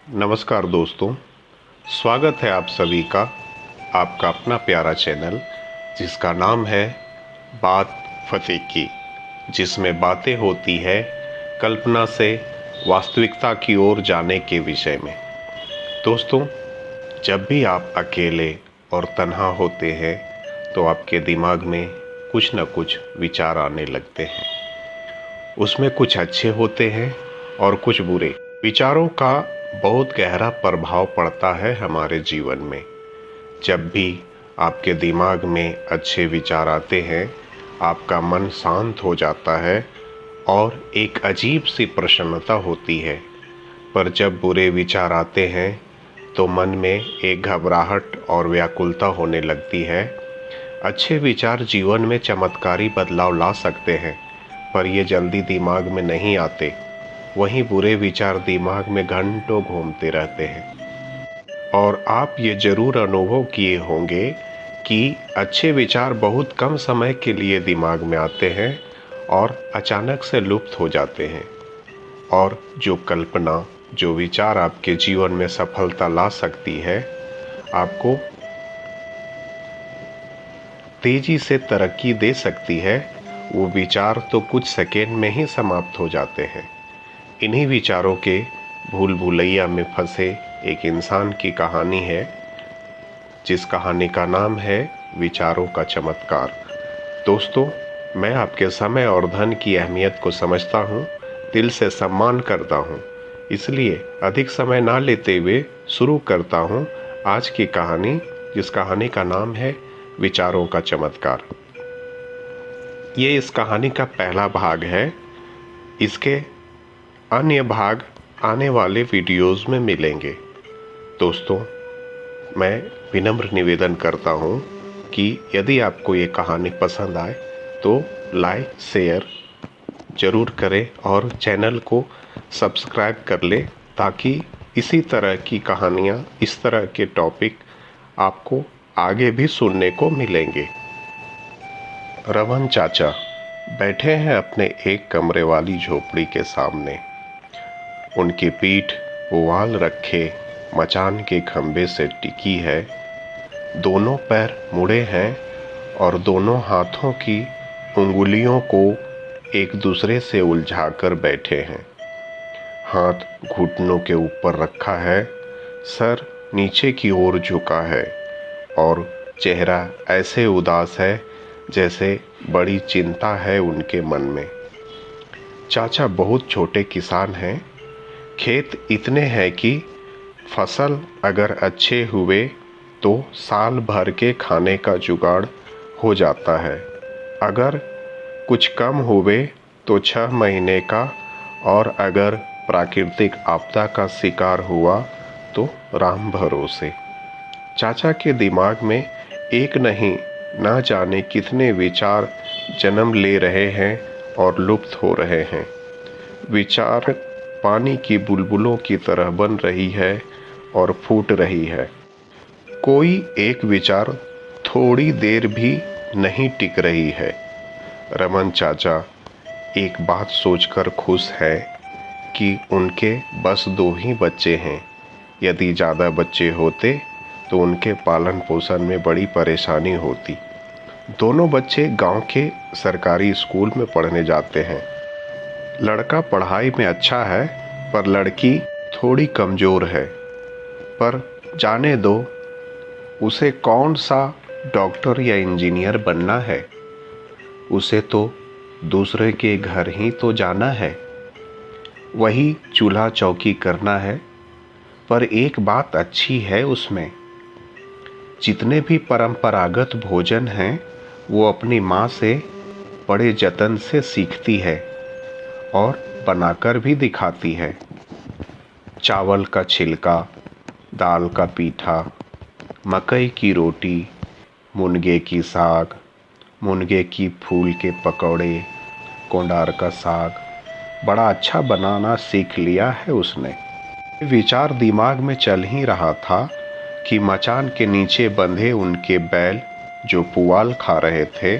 नमस्कार दोस्तों, स्वागत है आप सभी का आपका अपना प्यारा चैनल जिसका नाम है बात फतेह की, जिसमें बातें होती है कल्पना से वास्तविकता की ओर जाने के विषय में। दोस्तों, जब भी आप अकेले और तन्हा होते हैं तो आपके दिमाग में कुछ न कुछ विचार आने लगते हैं। उसमें कुछ अच्छे होते हैं और कुछ बुरे। विचारों का बहुत गहरा प्रभाव पड़ता है हमारे जीवन में। जब भी आपके दिमाग में अच्छे विचार आते हैं, आपका मन शांत हो जाता है और एक अजीब सी प्रसन्नता होती है। पर जब बुरे विचार आते हैं तो मन में एक घबराहट और व्याकुलता होने लगती है। अच्छे विचार जीवन में चमत्कारी बदलाव ला सकते हैं, पर ये जल्दी दिमाग में नहीं आते। वहीं बुरे विचार दिमाग में घंटों घूमते रहते हैं। और आप ये ज़रूर अनुभव किए होंगे कि अच्छे विचार बहुत कम समय के लिए दिमाग में आते हैं और अचानक से लुप्त हो जाते हैं। और जो कल्पना, जो विचार आपके जीवन में सफलता ला सकती है, आपको तेजी से तरक्की दे सकती है, वो विचार तो कुछ सेकेंड में ही समाप्त हो जाते हैं। इन्हीं विचारों के भूल भुलैया में फंसे एक इंसान की कहानी है, जिस कहानी का नाम है विचारों का चमत्कार। दोस्तों, मैं आपके समय और धन की अहमियत को समझता हूँ, दिल से सम्मान करता हूँ। इसलिए अधिक समय ना लेते हुए शुरू करता हूँ आज की कहानी, जिस कहानी का नाम है विचारों का चमत्कार। ये इस कहानी का पहला भाग है। इसके अन्य भाग आने वाले वीडियोस में मिलेंगे। दोस्तों, मैं विनम्र निवेदन करता हूँ कि यदि आपको ये कहानी पसंद आए तो लाइक शेयर ज़रूर करें और चैनल को सब्सक्राइब कर लें, ताकि इसी तरह की कहानियाँ, इस तरह के टॉपिक आपको आगे भी सुनने को मिलेंगे। रमन चाचा बैठे हैं अपने एक कमरे वाली झोपड़ी के सामने। उनकी पीठ पुआल रखे मचान के खंभे से टिकी है। दोनों पैर मुड़े हैं और दोनों हाथों की उंगलियों को एक दूसरे से उलझाकर बैठे हैं। हाथ घुटनों के ऊपर रखा है, सर नीचे की ओर झुका है और चेहरा ऐसे उदास है जैसे बड़ी चिंता है उनके मन में। चाचा बहुत छोटे किसान हैं। खेत इतने हैं कि फसल अगर अच्छे हुए तो साल भर के खाने का जुगाड़ हो जाता है। अगर कुछ कम हुए तो 6 महीने का, और अगर प्राकृतिक आपदा का शिकार हुआ तो राम भरोसे। चाचा के दिमाग में एक नहीं, ना जाने कितने विचार जन्म ले रहे हैं और लुप्त हो रहे हैं। विचार पानी की बुलबुलों की तरह बन रही है और फूट रही है। कोई एक विचार थोड़ी देर भी नहीं टिक रही है। रमन चाचा एक बात सोचकर खुश है कि उनके बस 2 ही बच्चे हैं। यदि ज़्यादा बच्चे होते तो उनके पालन पोषण में बड़ी परेशानी होती। दोनों बच्चे गांव के सरकारी स्कूल में पढ़ने जाते हैं। लड़का पढ़ाई में अच्छा है, पर लड़की थोड़ी कमज़ोर है। पर जाने दो, उसे कौन सा डॉक्टर या इंजीनियर बनना है। उसे तो दूसरे के घर ही तो जाना है, वही चूल्हा चौकी करना है। पर एक बात अच्छी है उसमें, जितने भी परंपरागत भोजन हैं वो अपनी माँ से बड़े जतन से सीखती है और बनाकर भी दिखाती है। चावल का छिलका, दाल का पीठा, मकई की रोटी, मुनगे की साग, मुनगे की फूल के पकौड़े, कोंडार का साग बड़ा अच्छा बनाना सीख लिया है उसने। विचार दिमाग में चल ही रहा था कि मचान के नीचे बंधे उनके बैल, जो पुआल खा रहे थे,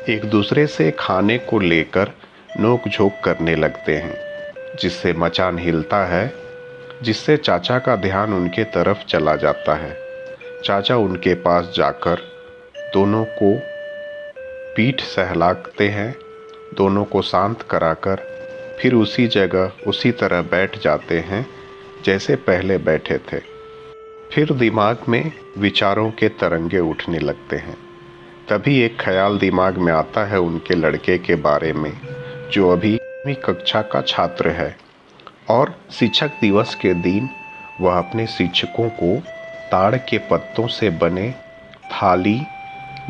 एक दूसरे से खाने को लेकर नोक झोंक करने लगते हैं, जिससे मचान हिलता है। जिससे चाचा का ध्यान उनके तरफ चला जाता है। चाचा उनके पास जाकर दोनों को पीठ सहलाते हैं, दोनों को शांत कराकर फिर उसी जगह उसी तरह बैठ जाते हैं जैसे पहले बैठे थे। फिर दिमाग में विचारों के तरंगे उठने लगते हैं। तभी एक ख्याल दिमाग में आता है उनके लड़के के बारे में, जो अभी 8वीं कक्षा का छात्र है और शिक्षक दिवस के दिन वह अपने शिक्षकों को ताड़ के पत्तों से बने थाली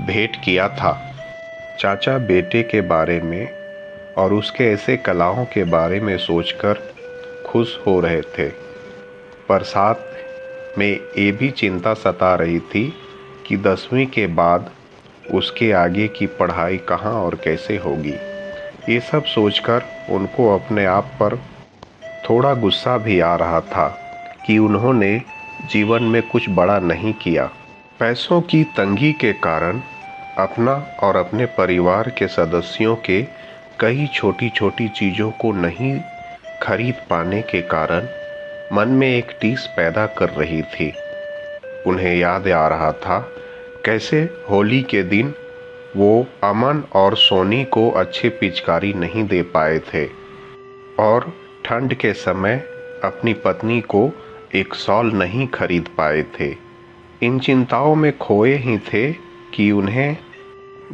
भेंट किया था। चाचा बेटे के बारे में और उसके ऐसे कलाओं के बारे में सोचकर खुश हो रहे थे, पर साथ में ये भी चिंता सता रही थी कि 10वीं के बाद उसके आगे की पढ़ाई कहाँ और कैसे होगी। ये सब सोचकर उनको अपने आप पर थोड़ा गुस्सा भी आ रहा था कि उन्होंने जीवन में कुछ बड़ा नहीं किया। पैसों की तंगी के कारण अपना और अपने परिवार के सदस्यों के कई छोटी छोटी चीज़ों को नहीं खरीद पाने के कारण मन में एक टीस पैदा कर रही थी। उन्हें याद आ रहा था कैसे होली के दिन वो अमन और सोनी को अच्छी पिचकारी नहीं दे पाए थे और ठंड के समय अपनी पत्नी को एक शॉल नहीं खरीद पाए थे। इन चिंताओं में खोए ही थे कि उन्हें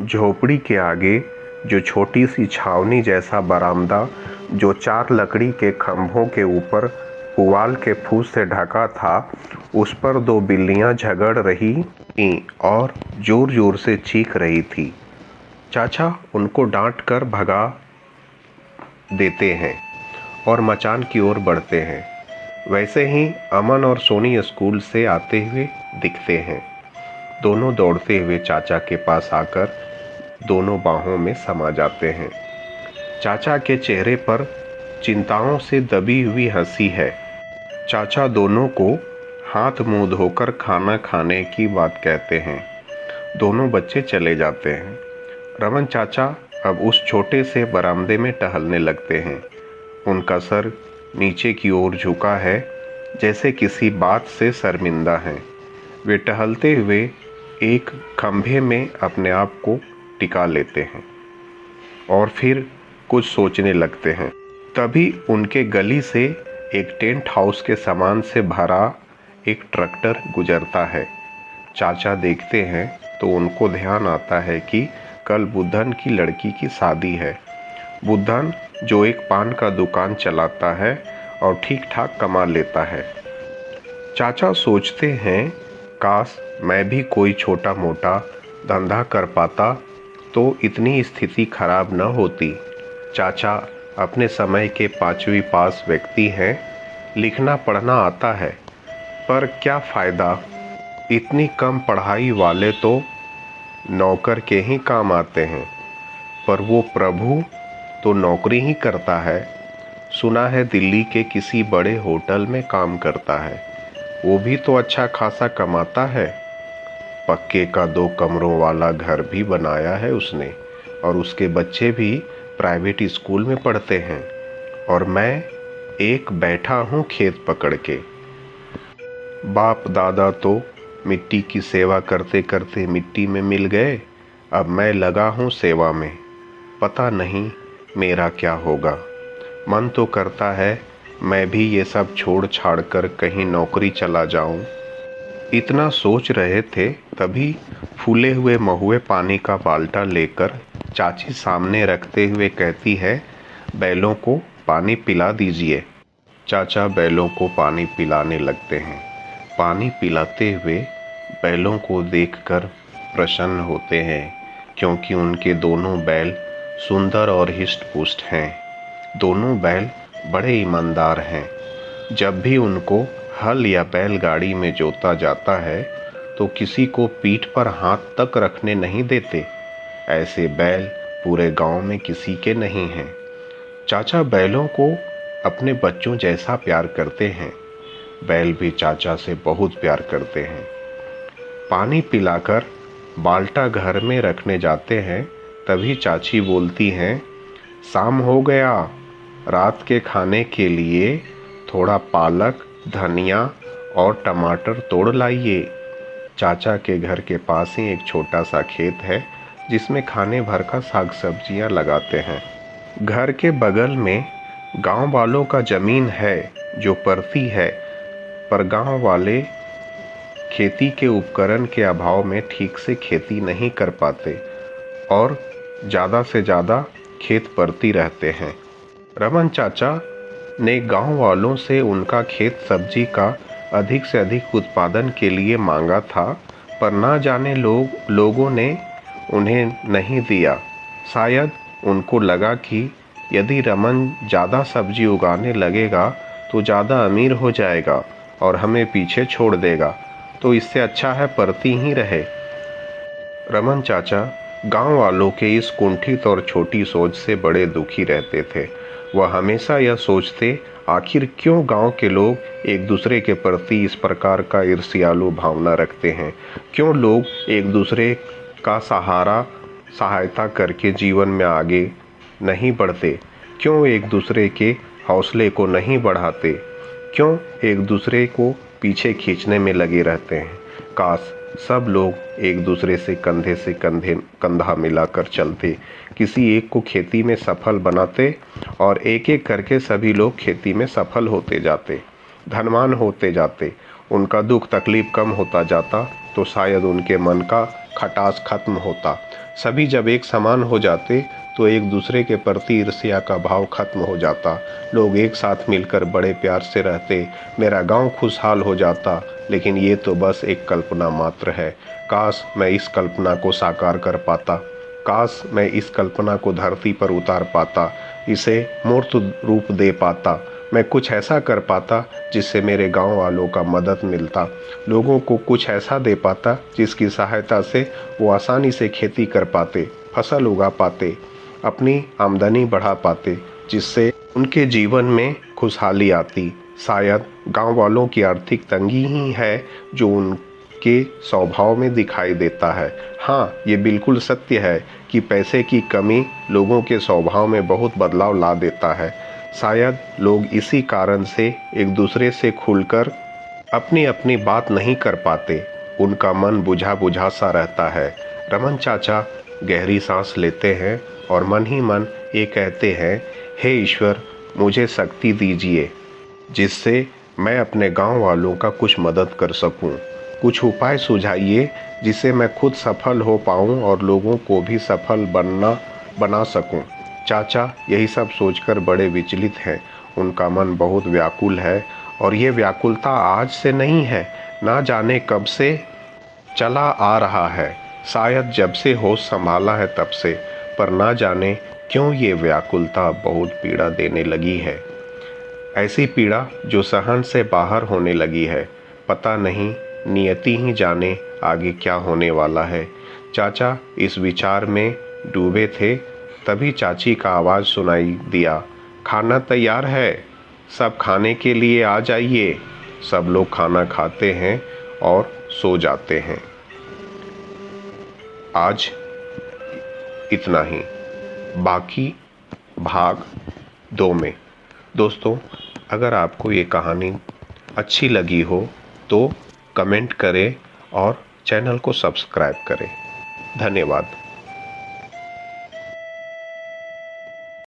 झोपड़ी के आगे जो छोटी सी छावनी जैसा बरामदा जो 4 लकड़ी के खंभों के ऊपर पुआल के फूस से ढका था, उस पर 2 बिल्लियां झगड़ रही थीं और जोर जोर से चीख रही थी। चाचा उनको डांट कर भगा देते हैं और मचान की ओर बढ़ते हैं। वैसे ही अमन और सोनी स्कूल से आते हुए दिखते हैं। दोनों दौड़ते हुए चाचा के पास आकर दोनों बाहों में समा जाते हैं। चाचा के चेहरे पर चिंताओं से दबी हुई हंसी है। चाचा दोनों को हाथ मुंह धोकर खाना खाने की बात कहते हैं। दोनों बच्चे चले जाते हैं। रमन चाचा अब उस छोटे से बरामदे में टहलने लगते हैं। उनका सर नीचे की ओर झुका है, जैसे किसी बात से शर्मिंदा हैं। वे टहलते हुए एक खंभे में अपने आप को टिका लेते हैं और फिर कुछ सोचने लगते हैं। तभी उनके गली से एक टेंट हाउस के सामान से भरा एक ट्रैक्टर गुजरता है। चाचा देखते हैं तो उनको ध्यान आता है कि कल बुद्धन की लड़की की शादी है। बुद्धन जो एक पान का दुकान चलाता है और ठीक ठाक कमा लेता है। चाचा सोचते हैं काश मैं भी कोई छोटा मोटा धंधा कर पाता तो इतनी स्थिति खराब न होती। चाचा अपने समय के 5वीं पास व्यक्ति हैं, लिखना पढ़ना आता है, पर क्या फ़ायदा, इतनी कम पढ़ाई वाले तो नौकर के ही काम आते हैं, पर वो प्रभु तो नौकरी ही करता है। सुना है दिल्ली के किसी बड़े होटल में काम करता है, वो भी तो अच्छा खासा कमाता है। पक्के का 2 कमरों वाला घर भी बनाया है उसने और उसके बच्चे भी प्राइवेट स्कूल में पढ़ते हैं और मैं एक बैठा हूँ खेत पकड़ के। बाप दादा तो मिट्टी की सेवा करते करते मिट्टी में मिल गए, अब मैं लगा हूँ सेवा में। पता नहीं मेरा क्या होगा। मन तो करता है मैं भी ये सब छोड़ छाड़ कर कहीं नौकरी चला जाऊं। इतना सोच रहे थे तभी फूले हुए महुए पानी का बाल्टा लेकर चाची सामने रखते हुए कहती है, बैलों को पानी पिला दीजिए। चाचा बैलों को पानी पिलाने लगते हैं। पानी पिलाते हुए बैलों को देखकर प्रसन्न होते हैं, क्योंकि उनके दोनों बैल सुंदर और हिष्ट पुष्ट हैं। दोनों बैल बड़े ईमानदार हैं। जब भी उनको हल या बैलगाड़ी में जोता जाता है तो किसी को पीठ पर हाथ तक रखने नहीं देते। ऐसे बैल पूरे गांव में किसी के नहीं हैं। चाचा बैलों को अपने बच्चों जैसा प्यार करते हैं। बैल भी चाचा से बहुत प्यार करते हैं। पानी पिलाकर बाल्टा घर में रखने जाते हैं, तभी चाची बोलती हैं, शाम हो गया, रात के खाने के लिए थोड़ा पालक धनिया और टमाटर तोड़ लाइए। चाचा के घर के पास ही एक छोटा सा खेत है जिसमें खाने भर का साग सब्जियां लगाते हैं। घर के बगल में गांव वालों का ज़मीन है जो परती है, पर गांव वाले खेती के उपकरण के अभाव में ठीक से खेती नहीं कर पाते और ज़्यादा से ज़्यादा खेत परती रहते हैं। रमन चाचा ने गांव वालों से उनका खेत सब्जी का अधिक से अधिक उत्पादन के लिए मांगा था, पर ना जाने लोगों ने उन्हें नहीं दिया। शायद उनको लगा कि यदि रमन ज़्यादा सब्जी उगाने लगेगा तो ज़्यादा अमीर हो जाएगा और हमें पीछे छोड़ देगा, तो इससे अच्छा है परती ही रहे। रमन चाचा गांव वालों के इस कुंठित और छोटी सोच से बड़े दुखी रहते थे। वह हमेशा यह सोचते, आखिर क्यों गांव के लोग एक दूसरे के प्रति इस प्रकार का ईर्ष्यालु भावना रखते हैं? क्यों लोग एक दूसरे का सहायता करके जीवन में आगे नहीं बढ़ते? क्यों एक दूसरे के हौसले को नहीं बढ़ाते? क्यों एक दूसरे को पीछे खींचने में लगे रहते हैं? काश सब लोग एक दूसरे से कंधा मिलाकर चलते, किसी एक को खेती में सफल बनाते और एक एक करके सभी लोग खेती में सफल होते जाते, धनवान होते जाते, उनका दुख तकलीफ कम होता जाता, तो शायद उनके मन का खटास खत्म होता। सभी जब एक समान हो जाते तो एक दूसरे के प्रति ईर्ष्या का भाव खत्म हो जाता, लोग एक साथ मिलकर बड़े प्यार से रहते, मेरा गांव खुशहाल हो जाता। लेकिन ये तो बस एक कल्पना मात्र है। काश मैं इस कल्पना को साकार कर पाता, काश मैं इस कल्पना को धरती पर उतार पाता, इसे मूर्त रूप दे पाता, मैं कुछ ऐसा कर पाता जिससे मेरे गांव वालों का मदद मिलता, लोगों को कुछ ऐसा दे पाता जिसकी सहायता से वो आसानी से खेती कर पाते, फसल उगा पाते, अपनी आमदनी बढ़ा पाते, जिससे उनके जीवन में खुशहाली आती। शायद गांव वालों की आर्थिक तंगी ही है जो उनके स्वभाव में दिखाई देता है। हाँ, ये बिल्कुल सत्य है कि पैसे की कमी लोगों के स्वभाव में बहुत बदलाव ला देता है। शायद लोग इसी कारण से एक दूसरे से खुलकर अपनी अपनी बात नहीं कर पाते, उनका मन बुझा बुझा सा रहता है। रमन चाचा गहरी सांस लेते हैं और मन ही मन ये कहते हैं, हे ईश्वर, मुझे शक्ति दीजिए जिससे मैं अपने गांव वालों का कुछ मदद कर सकूं। कुछ उपाय सुझाइए जिससे मैं खुद सफल हो पाऊं और लोगों को भी सफल बना सकूं। चाचा यही सब सोचकर बड़े विचलित हैं, उनका मन बहुत व्याकुल है और ये व्याकुलता आज से नहीं है, ना जाने कब से चला आ रहा है, शायद जब से होश संभाला है तब से, पर ना जाने क्यों ये व्याकुलता बहुत पीड़ा देने लगी है। ऐसी पीड़ा जो सहन से बाहर होने लगी है। पता नहीं, नियति ही जाने आगे क्या होने वाला है। चाचा इस विचार में डूबे थे, तभी चाची का आवाज़ सुनाई दिया, खाना तैयार है, सब खाने के लिए आ जाइए। सब लोग खाना खाते हैं और सो जाते हैं। आज इतना ही, बाकी भाग 2 में। दोस्तों, अगर आपको ये कहानी अच्छी लगी हो तो कमेंट करें और चैनल को सब्सक्राइब करें। धन्यवाद।